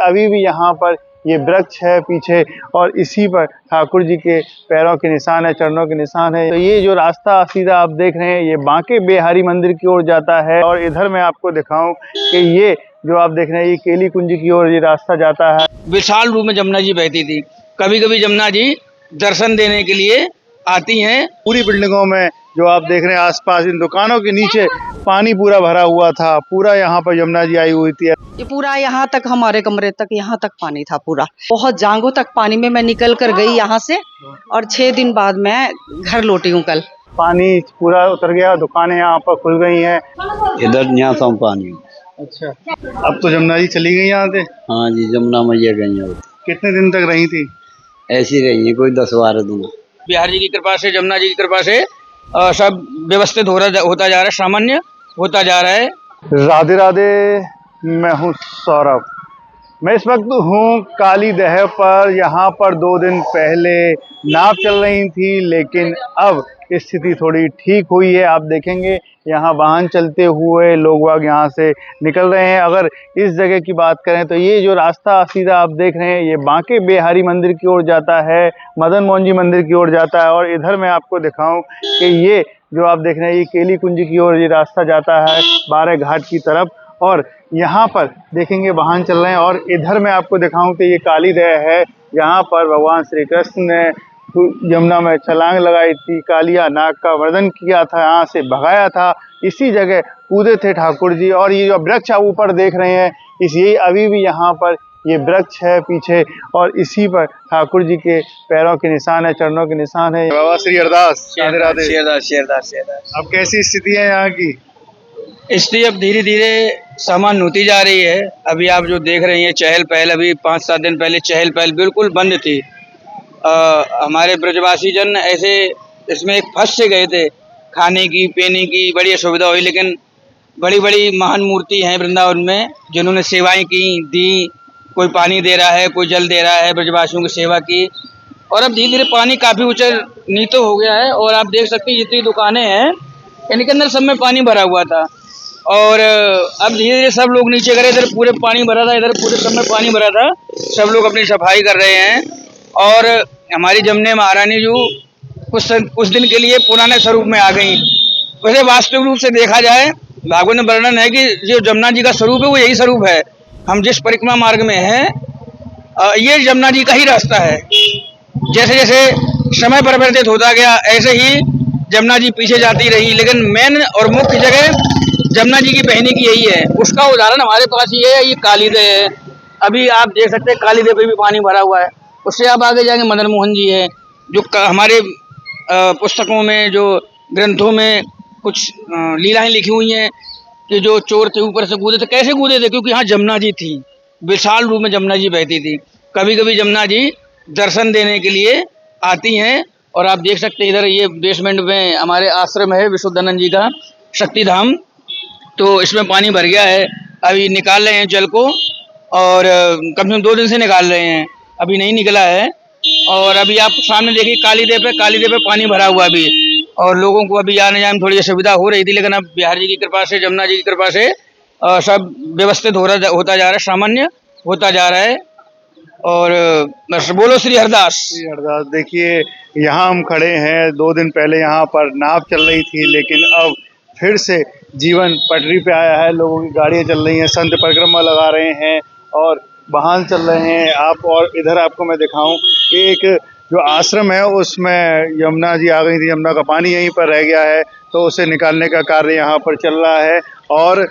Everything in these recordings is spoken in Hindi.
अभी भी यहाँ पर ये वृक्ष है पीछे, और इसी पर ठाकुर जी के पैरों के निशान है, चरणों के निशान है। तो ये जो रास्ता सीधा आप देख रहे हैं ये बांके बिहारी मंदिर की ओर जाता है, और इधर मैं आपको दिखाऊं कि ये जो आप देख रहे हैं ये केली कुंज की ओर ये रास्ता जाता है। विशाल रूप में जमुना जी बहती थी। कभी कभी जमुना जी दर्शन देने के लिए आती हैं। पूरी बिल्डिंगों में जो आप देख रहे हैं आसपास इन दुकानों के नीचे पानी पूरा भरा हुआ था, पूरा यहाँ पर यमुना जी आई हुई थी। ये पूरा यहाँ तक, हमारे कमरे तक, यहाँ तक पानी था पूरा, बहुत जांघों तक पानी में मैं निकल कर गई यहाँ से, और 6 दिन बाद मैं घर लौटी हूँ कल। पानी पूरा उतर गया, दुकानें यहाँ पर खुल गई हैं। इधर यहाँ से पानी। अच्छा, अब तो जमुना जी चली गई यहाँ से? हाँ जी, जमुना मैया गई है। कितने दिन तक रही थी? ऐसी रही है कोई 10-12 दिन। बिहार जी की कृपा से, जमुना जी की कृपा से सब व्यवस्थित होता जा रहा है, सामान्य होता जा रहा है। राधे राधे, मैं हूँ सौरभ। मैं इस वक्त हूँ काली दह पर। यहाँ पर 2 दिन पहले नाव चल रही थी, लेकिन अब स्थिति थोड़ी ठीक हुई है। आप देखेंगे यहाँ वाहन चलते हुए लोग बाग यहाँ से निकल रहे हैं। अगर इस जगह की बात करें तो ये जो रास्ता सीधा आप देख रहे हैं ये बांके बिहारी मंदिर की ओर जाता है, मदन मोहन जी मंदिर की ओर जाता है। और इधर मैं आपको दिखाऊं कि ये जो आप देख रहे हैं ये केली कुंज की ओर ये रास्ता जाता है, 12 घाट की तरफ। और यहाँ पर देखेंगे वाहन चल रहे हैं। और इधर मैं आपको दिखाऊं कि ये काली दह है, यहाँ पर भगवान श्री कृष्ण ने यमुना में छलांग लगाई थी, कालिया नाग का वर्धन किया था, यहाँ से भगाया था, इसी जगह कूदे थे ठाकुर जी। और ये जो वृक्ष आप ऊपर देख रहे हैं यही अभी भी यहाँ पर ये वृक्ष है पीछे, और इसी पर ठाकुर जी के पैरों के निशान है, चरणों के निशान है। बाबा श्री अरदास, राधे राधे। अब कैसी स्थिति है यहाँ की? स्थिति अब धीरे धीरे सामान्य होती जा रही है। अभी आप जो देख रहे हैं चहल पहल, अभी 5-7 दिन पहले चहल पहल बिल्कुल बंद थी। हमारे ब्रजवासी जन ऐसे इसमें एक फंस से गए थे, खाने की पीने की बड़ी असुविधा हुई। लेकिन बड़ी बड़ी महान मूर्ति हैं वृंदावन में जिन्होंने सेवाएं की, दी, कोई पानी दे रहा है, कोई जल दे रहा है, ब्रजवासियों की सेवा की। और अब धीरे धीरे पानी काफ़ी ऊंचा नीचे हो गया है। और आप देख सकते हैं जितनी दुकानें हैं इनके अंदर सब में पानी भरा हुआ था, और अब धीरे धीरे सब लोग नीचे गए। इधर पूरे पानी भरा था, इधर पूरे सब में पानी भरा था। सब लोग अपनी सफाई कर रहे हैं। और हमारी जमुना महारानी जो कुछ दिन के लिए पुराने स्वरूप में आ गई। वैसे वास्तविक रूप से देखा जाए भागवत में वर्णन है कि जो जमुना जी का स्वरूप है वो यही स्वरूप है। हम जिस परिक्रमा मार्ग में हैं ये जमुना जी का ही रास्ता है। जैसे जैसे समय परिवर्तित होता गया ऐसे ही जमुना जी पीछे जाती रही, लेकिन मेन और मुख्य जगह जमुना जी की बहनी की यही है। उसका उदाहरण हमारे पास ये है, ये काली दह है। अभी आप देख सकते हैं काली दह पे भी पानी भरा हुआ है। उससे आप आगे जाएंगे मदन मोहन जी है, जो हमारे पुस्तकों में, जो ग्रंथों में कुछ लीलाएं लिखी हुई हैं कि जो चोर थे ऊपर से कूदे थे। कैसे कूदे थे? क्योंकि यहाँ जमुना जी थी, विशाल रूप में जमुना जी बहती थी। कभी कभी जमुना जी दर्शन देने के लिए आती हैं। और आप देख सकते हैं इधर ये बेसमेंट में हमारे आश्रम है विशुद्धानंद जी का शक्ति धाम, तो इसमें पानी भर गया है। अभी निकाल रहे हैं जल को, और कम से कम 2 दिन से निकाल रहे हैं, अभी नहीं निकला है। और अभी आप सामने देखिए काली दह पे पानी भरा हुआ अभी, और लोगों को अभी आने जाने में थोड़ी असुविधा हो रही थी। लेकिन अब बिहार जी की कृपा से, जमुना जी की कृपा से सब व्यवस्थित होता जा रहा है, सामान्य होता जा रहा है। और बस बोलो श्री हरदास। श्री हरदास। देखिए यहाँ हम खड़े हैं, 2 दिन पहले यहाँ पर नाव चल रही थी, लेकिन अब फिर से जीवन पटरी पे आया है। लोगों की गाड़ियाँ चल रही हैं, संत परिक्रमा लगा रहे हैं और वाहन चल रहे हैं। आप और इधर आपको मैं दिखाऊं कि एक जो आश्रम है उसमें यमुना जी आ गई थी, यमुना का पानी यहीं पर रह गया है, तो उसे निकालने का कार्य यहाँ पर चल रहा है। और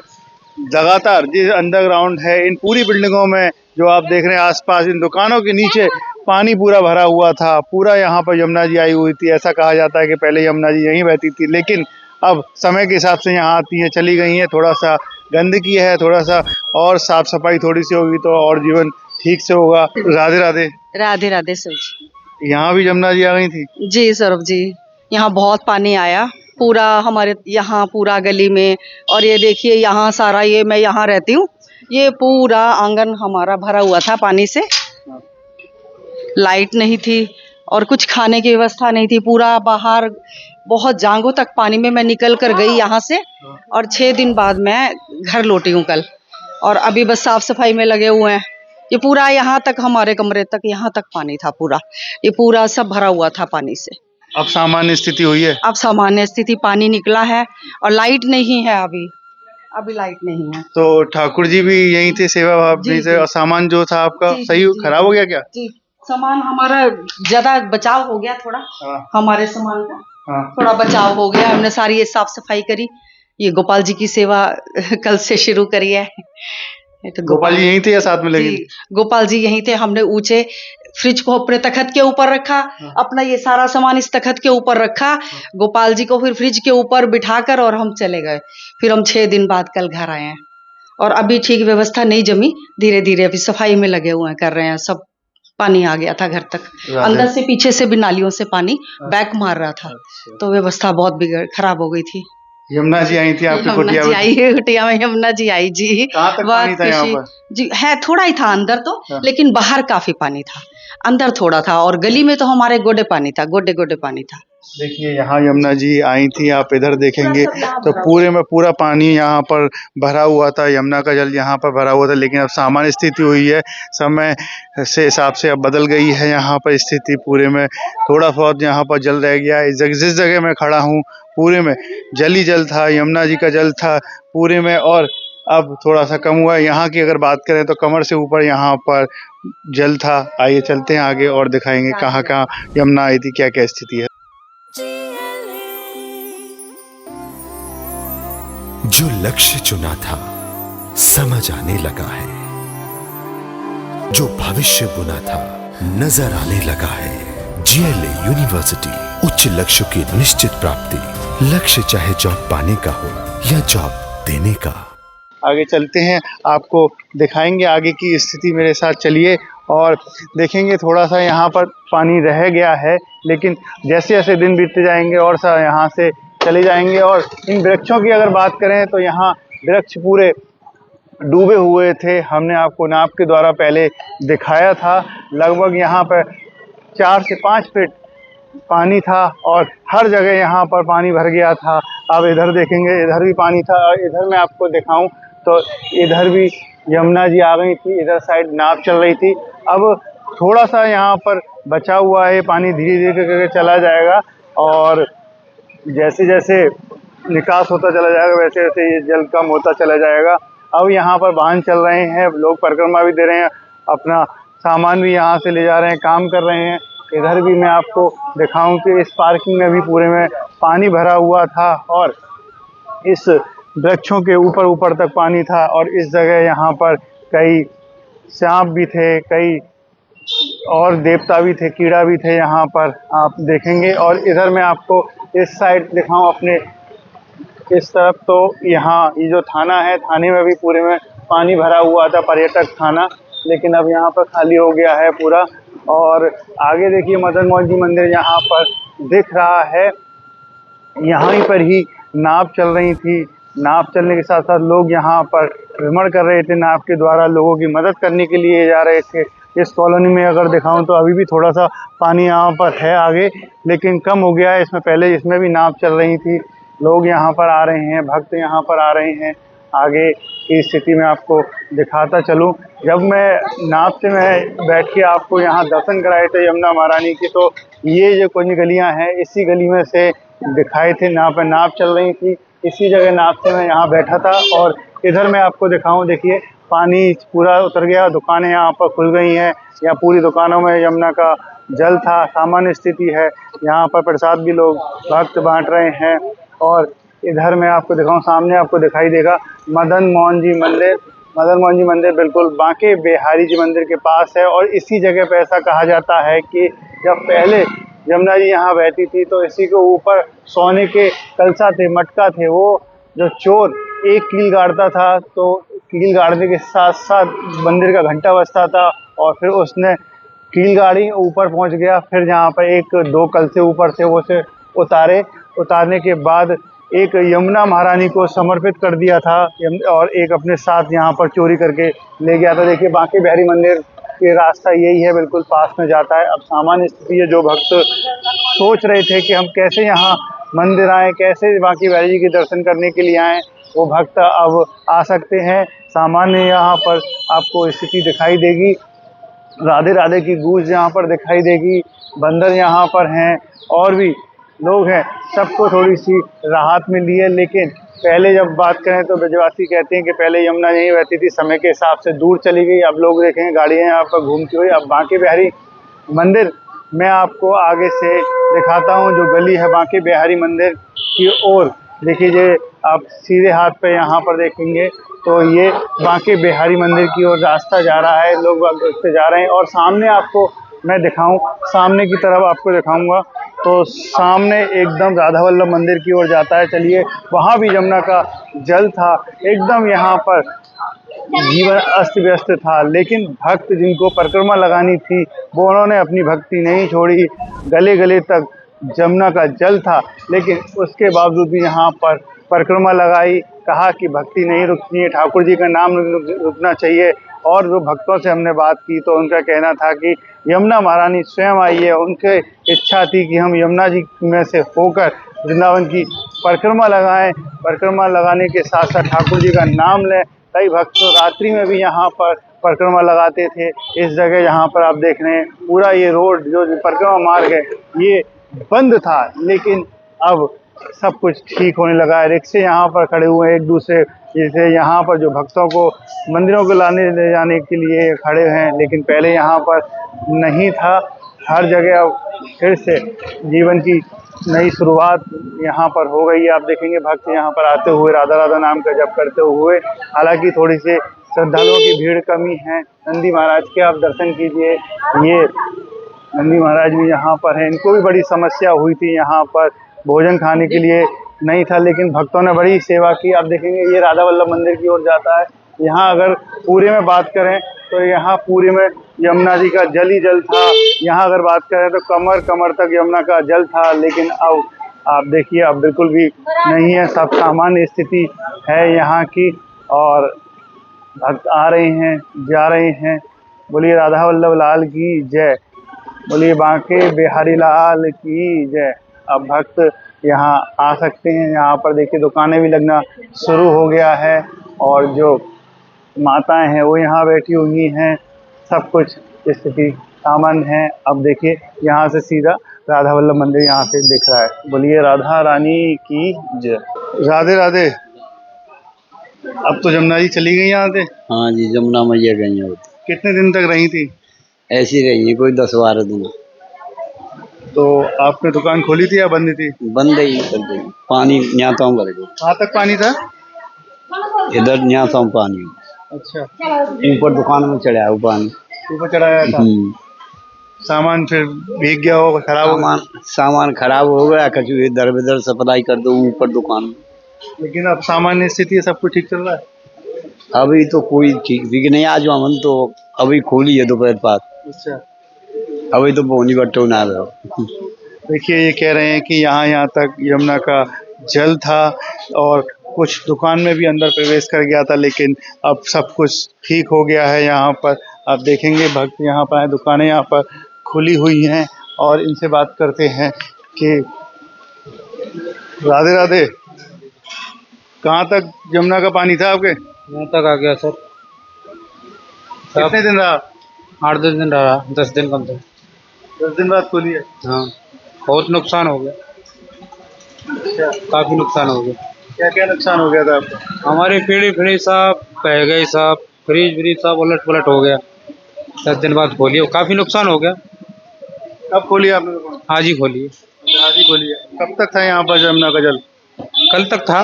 लगातार जिस अंडरग्राउंड है इन पूरी बिल्डिंगों में जो आप देख रहे हैं आसपास इन दुकानों के नीचे पानी पूरा भरा हुआ था, पूरा यहाँ पर यमुना जी आई हुई थी। ऐसा कहा जाता है कि पहले यमुना जी यहीं बहती थी, लेकिन अब समय के हिसाब से यहाँ आती हैं, चली गई हैं। थोड़ा सा गंदगी है, थोड़ा सा और साफ सफाई थोड़ी सी होगी तो और जीवन ठीक से होगा। राधे राधे। राधे राधे सर जी। यहाँ भी जमुना जी आ गई थी? जी सौरभ जी, यहाँ बहुत पानी आया पूरा हमारे यहाँ पूरा गली में। और ये देखिए यहाँ सारा, ये मैं यहाँ रहती हूँ, ये पूरा आंगन हमारा भरा हुआ था पानी से। लाइट नहीं थी और कुछ खाने की व्यवस्था नहीं थी। पूरा बाहर बहुत जांघों तक पानी में मैं निकल कर गई यहाँ से, और 6 दिन बाद मैं घर लौटी हूँ कल। और अभी बस साफ सफाई में लगे हुए हैं। ये पूरा यहाँ तक, हमारे कमरे तक यहाँ तक पानी था पूरा, ये पूरा सब भरा हुआ था पानी से। अब सामान्य स्थिति हुई है? अब सामान्य स्थिति, पानी निकला है और लाइट नहीं है अभी लाइट नहीं है। तो ठाकुर जी भी यहीं थे, सेवा भाव जी, से, जी। और सामान जो था आपका जी, सही जी, जी। खराब हो गया क्या? जी, सामान हमारा ज्यादा बचाव हो गया थोड़ा, हाँ। हमारे सामान का हाँ। थोड़ा बचाव हो गया। हमने सारी ये साफ सफाई करी, ये गोपाल जी की सेवा कल से शुरू करी है। तो गोपाल जी यहीं थे या साथ में लगे? जी, गोपाल जी यहीं थे। हमने ऊंचे फ्रिज को अपने तखत के ऊपर रखा, अपना ये सारा सामान इस तखत के ऊपर रखा, गोपाल जी को फिर फ्रिज के ऊपर बिठाकर और हम चले गए। फिर हम 6 दिन बाद कल घर आए हैं और अभी ठीक व्यवस्था नहीं जमी, धीरे धीरे अभी सफाई में लगे हुए हैं, कर रहे हैं सब। पानी आ गया था घर तक, अंदर से पीछे से भी नालियों से पानी बैक मार रहा था, तो व्यवस्था बहुत खराब हो गई थी। यमुना जी आई थी आपकी यमुना कुटिया जी में? आई है, कुटिया में यमुना जी आई जी। कहाँ तक पानी था यहाँ पर? जी है, थोड़ा ही था अंदर तो, लेकिन बाहर काफी पानी था, अंदर थोड़ा था, और गली में तो हमारे गोडे पानी था, गोडे गोडे पानी था। देखिए यहाँ यमुना जी आई थी, आप इधर देखेंगे तो पूरे में पूरा पानी यहाँ पर भरा हुआ था, यमुना का जल यहाँ पर भरा हुआ था। लेकिन अब सामान्य स्थिति हुई है, समय से हिसाब से अब बदल गई है यहाँ पर स्थिति। पूरे में थोड़ा बहुत यहाँ पर जल रह गया है। जिस जगह मैं खड़ा हूँ पूरे में जल ही जल था, यमुना जी का जल था पूरे में, और अब थोड़ा सा कम हुआ है। यहाँ की अगर बात करें तो कमर से ऊपर यहाँ पर जल था। आइए चलते हैं आगे और दिखाएंगे कहाँ कहाँ यमुना आई थी, क्या क्या स्थिति है। जो लक्ष्य चुना था समझ आने लगा है, जो भविष्य बुना था नजर आने लगा है। जीएलए यूनिवर्सिटी, उच्च लक्ष्य की निश्चित प्राप्ति। लक्ष्य चाहे जॉब पाने का हो या जॉब देने का। आगे चलते हैं, आपको दिखाएंगे आगे की स्थिति। मेरे साथ चलिए और देखेंगे। थोड़ा सा यहाँ पर पानी रह गया है, लेकिन जैसे जैसे दिन बीतते जाएंगे और सा यहाँ से चले जाएंगे। और इन वृक्षों की अगर बात करें तो यहाँ वृक्ष पूरे डूबे हुए थे। हमने आपको नाप के द्वारा पहले दिखाया था। लगभग यहाँ पर 4 से 5 फीट पानी था और हर जगह यहाँ पर पानी भर गया था। अब इधर देखेंगे, इधर भी पानी था, और इधर मैं आपको दिखाऊं तो इधर भी यमुना जी आ गई थी, इधर साइड नाव चल रही थी। अब थोड़ा सा यहाँ पर बचा हुआ है, पानी धीरे धीरे करके चला जाएगा, और जैसे जैसे निकास होता चला जाएगा वैसे वैसे ये जल कम होता चला जाएगा। अब यहाँ पर वाहन चल रहे हैं, लोग परिक्रमा भी दे रहे हैं, अपना सामान भी यहाँ से ले जा रहे हैं, काम कर रहे हैं। इधर भी मैं आपको दिखाऊं कि इस पार्किंग में भी पूरे में पानी भरा हुआ था, और इस वृक्षों के ऊपर ऊपर तक पानी था। और इस जगह यहाँ पर कई सांप भी थे, कई और देवता भी थे, कीड़ा भी थे, यहाँ पर आप देखेंगे। और इधर मैं आपको इस साइड दिखाऊं अपने इस तरफ, तो यहाँ ये जो थाना है, थाने में भी पूरे में पानी भरा हुआ था, पर्यटक थाना, लेकिन अब यहाँ पर खाली हो गया है पूरा। और आगे देखिए मदन मोहन जी मंदिर यहाँ पर दिख रहा है। यहाँ पर ही नाव चल रही थी, नाव चलने के साथ साथ लोग यहाँ पर भ्रमण कर रहे थे, नाव के द्वारा लोगों की मदद करने के लिए जा रहे थे। इस कॉलोनी में अगर दिखाऊं तो अभी भी थोड़ा सा पानी यहाँ पर है आगे, लेकिन कम हो गया है। इसमें पहले इसमें भी नाव चल रही थी, लोग यहाँ पर आ रहे हैं, भक्त यहाँ पर आ रहे हैं। आगे की स्थिति में आपको दिखाता चलूं। जब मैं नाव से मैं बैठ के आपको यहाँ दर्शन कराए थे यमुना महारानी के, तो ये जो कुछ गलियाँ हैं इसी गली में से दिखाए थे, यहाँ पर नाव चल रही थी। इसी जगह नाव से मैं यहाँ बैठा था। और इधर मैं आपको दिखाऊं, देखिए पानी पूरा उतर गया, दुकानें यहाँ पर खुल गई हैं, या पूरी दुकानों में यमुना का जल था। सामान्य स्थिति है, यहाँ पर प्रसाद भी लोग भक्त बांट रहे हैं। और इधर मैं आपको दिखाऊं, सामने आपको दिखाई देगा मदन मोहन जी मंदिर। मदन मोहन जी मंदिर बिल्कुल बांके बिहारी जी मंदिर के पास है। और इसी जगह पे ऐसा कहा जाता है कि जब पहले यमुना जी यहाँ बहती थी तो इसी के ऊपर सोने के कलसा थे, मटका थे। वो जो चोर एक कील गाड़ता था, तो कील गाड़ने के साथ साथ मंदिर का घंटा बजता था, और फिर उसने कील गाड़ी, ऊपर पहुँच गया। फिर जहाँ पर 1-2 कलसे ऊपर से वो से उतारने के बाद एक यमुना महारानी को समर्पित कर दिया था, और एक अपने साथ यहाँ पर चोरी करके ले गया था। देखिए बांके बिहारी मंदिर के रास्ता यही है, बिल्कुल पास में जाता है। अब सामान्य स्थिति है, जो भक्त सोच रहे थे कि हम कैसे यहाँ मंदिर आएँ, कैसे बांके बिहारी जी के दर्शन करने के लिए आएँ, वो भक्त अब आ सकते हैं। सामान्य यहाँ पर आपको स्थिति दिखाई देगी, राधे राधे की गूंज यहाँ पर दिखाई देगी। बंदर यहाँ पर हैं और भी लोग हैं, सबको थोड़ी सी राहत मिली है। लेकिन पहले जब बात करें तो ब्रजवासी कहते हैं कि पहले यमुना यहीं बहती थी, समय के हिसाब से दूर चली गई। अब लोग देखेंगे गाड़ियाँ यहाँ पर घूमती हुई। अब बांके बिहारी मंदिर मैं आपको आगे से दिखाता हूँ, जो गली है बांके बिहारी मंदिर की ओर। देखिए आप सीधे हाथ पे यहाँ पर देखेंगे तो ये बांके बिहारी मंदिर की ओर रास्ता जा रहा है, लोग उससे जा रहे हैं। और सामने आपको मैं दिखाऊं, सामने की तरफ आपको दिखाऊंगा तो सामने एकदम राधा वल्लभ मंदिर की ओर जाता है। चलिए, वहाँ भी यमुना का जल था, एकदम यहाँ पर जीवन अस्त व्यस्त था। लेकिन भक्त जिनको परिक्रमा लगानी थी वो उन्होंने अपनी भक्ति नहीं छोड़ी, गले गले तक यमुना का जल था। लेकिन उसके बावजूद भी यहाँ पर परिक्रमा लगाई, कहा कि भक्ति नहीं रुकनी है, ठाकुर जी का नाम रुकना चाहिए। और जो भक्तों से हमने बात की तो उनका कहना था कि यमुना महारानी स्वयं आई है, उनकी इच्छा थी कि हम यमुना जी में से होकर वृंदावन की परिक्रमा लगाएं, परिक्रमा लगाने के साथ साथ ठाकुर जी का नाम लें। कई भक्त तो रात्रि में भी यहाँ पर परिक्रमा लगाते थे। इस जगह यहाँ पर आप देख रहे हैं पूरा ये रोड जो परिक्रमा मार्ग है ये बंद था, लेकिन अब सब कुछ ठीक होने लगा है। रिक्शे यहाँ पर खड़े हुए हैं एक दूसरे, जैसे यहाँ पर जो भक्तों को मंदिरों को ले जाने के लिए खड़े हैं, लेकिन पहले यहाँ पर नहीं था। हर जगह अब फिर से जीवन की नई शुरुआत यहाँ पर हो गई है। आप देखेंगे भक्त यहाँ पर आते हुए राधा राधा नाम का जप करते हुए। हालांकि थोड़ी सी श्रद्धालुओं की भीड़ कमी है। नंदी महाराज के आप दर्शन कीजिए, ये नंदी महाराज भी यहाँ पर हैं। इनको भी बड़ी समस्या हुई थी, यहाँ पर भोजन खाने के लिए नहीं था, लेकिन भक्तों ने बड़ी सेवा की। आप देखेंगे ये राधा वल्लभ मंदिर की ओर जाता है। यहाँ अगर पूरे में बात करें तो यहाँ पूरे में यमुना जी का जल ही जल था। यहाँ अगर बात करें तो कमर कमर तक यमुना का जल था, लेकिन अब आप देखिए अब बिल्कुल भी नहीं है, सब सामान्य स्थिति है यहाँ की। और भक्त आ रहे हैं, जा रहे हैं। बोलिए राधा वल्लभ लाल की जय, बोलिए बांके बिहारी लाल की जय। अब भक्त यहाँ आ सकते हैं। यहाँ पर देखिए दुकानें भी लगना शुरू हो गया है और जो माताएं हैं वो यहाँ बैठी हुई हैं। सब कुछ स्थिति सामान्य है। अब देखिए यहाँ से सीधा राधा वल्लभ मंदिर यहाँ से दिख रहा है। बोलिए राधा रानी की जय। राधे राधे। अब तो यमुना जी चली गई यहाँ से? हाँ जी, जमुना मैया गई होती। कितने दिन तक रही थी? ऐसी रही है कोई 10-12 दिन। तो आपने दुकान खोली थी या बंद थी? बंद ही कर दी। पानी यहाँ तो भर गया। कहाँ तक पानी था? इधर यहाँ तो पानी। अच्छा, ऊपर दुकान में चढ़ाया हुआ पानी, ऊपर चढ़ाया था। सामान फिर भीग गया होगा, खराब हो गया। सामान खराब हो गया, कछु इधर उधर सप्लाई कर दो ऊपर दुकान में। लेकिन अब सामान्य स्थिति है, सब कुछ ठीक चल रहा है। अभी तो कोई ठीक भी नहीं। आज हम तो अभी खोली है दोपहर बाद। अच्छा, अभी तो बोनी बट्टो ना रहो। देखिए ये कह रहे हैं कि यहाँ तक यमुना का जल था और कुछ दुकान में भी अंदर प्रवेश कर गया था, लेकिन अब सब कुछ ठीक हो गया है। यहाँ पर आप देखेंगे भक्त यहाँ पर हैं, दुकानें यहाँ पर खुली हुई हैं। और इनसे बात करते हैं कि राधे राधे, कहाँ तक यमुना का पानी था आपके? यहाँ तक आ गया सर। कितने दिन रहा? 8-10 दिन रहा, 10 दिन कम से 10 दिन बाद खोली है। हाँ, बहुत नुकसान हो गया। अच्छा, काफी नुकसान हो गया। क्या क्या नुकसान हो गया था आपको? हमारे पीढ़ी सब बह गई, सब फ्रिज सब उलट पलट हो गया। 10 दिन बाद खोलिए, काफी नुकसान हो गया। कब खोली आपने दुकान? आज ही खोलिए। आज ही खोली है। कब तक था यहाँ पर यमुना का जल? कल तक था।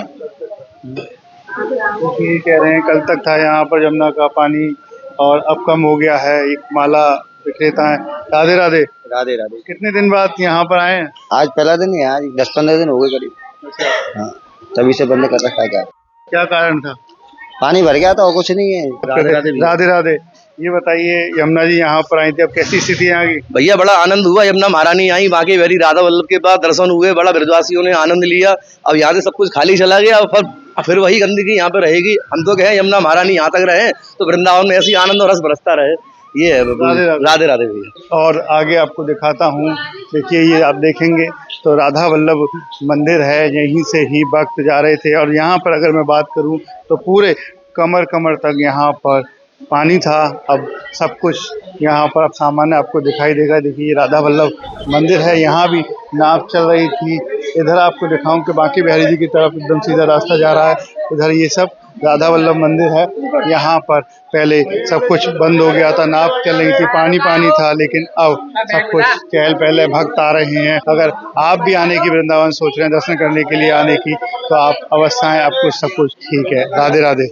ये कह रहे हैं कल तक था यहाँ पर यमुना का पानी और अब कम हो गया है। एक माला विक्रेता है। राधे राधे। राधे राधे। कितने दिन बाद यहाँ पर आए हैं? आज पहला दिन है, आज 10-15 दिन हो गए करीब। अच्छा, हाँ, तभी से बंद कर रखा है। क्या कारण था? पानी भर गया था और कुछ नहीं है। राधे राधे। राधे राधे। ये बताइए यमुना जी यहाँ पर आई थी, अब कैसी स्थिति है यहाँ की? भैया बड़ा आनंद हुआ। यमुना महारानी आई, बांके बिहारी राधा वल्लभ के पास दर्शन हुए, बड़ा ब्रजवासियों ने आनंद लिया। अब यहाँ से सब कुछ खाली चला गया, फिर वही गंदगी यहाँ पे रहेगी। हम तो कहें यमुना महारानी यहाँ तक रहे तो वृंदावन में ऐसी आनंद और रस बरसता रहे। ये है। राधे राधे भैया। और आगे आपको दिखाता हूँ। देखिए ये आप देखेंगे तो राधा वल्लभ मंदिर है, यहीं से ही भक्त जा रहे थे। और यहाँ पर अगर मैं बात करूँ तो पूरे कमर कमर तक यहाँ पर पानी था। अब सब कुछ यहाँ पर अब सामान्य आपको दिखाई देगा। देखिए ये राधा वल्लभ मंदिर है, यहाँ भी नाव चल रही थी। इधर आपको दिखाऊं कि बांके बिहारी जी की तरफ एकदम सीधा रास्ता जा रहा है। इधर ये सब राधा वल्लभ मंदिर है। यहाँ पर पहले सब कुछ बंद हो गया था, नाव चल रही थी, पानी पानी था, लेकिन अब सब कुछ चहल पहले, भक्त आ रहे हैं। अगर आप भी आने की वृंदावन सोच रहे हैं, दर्शन करने के लिए आने की, तो आप अवश्य आएं, आपको सब कुछ ठीक है। राधे राधे।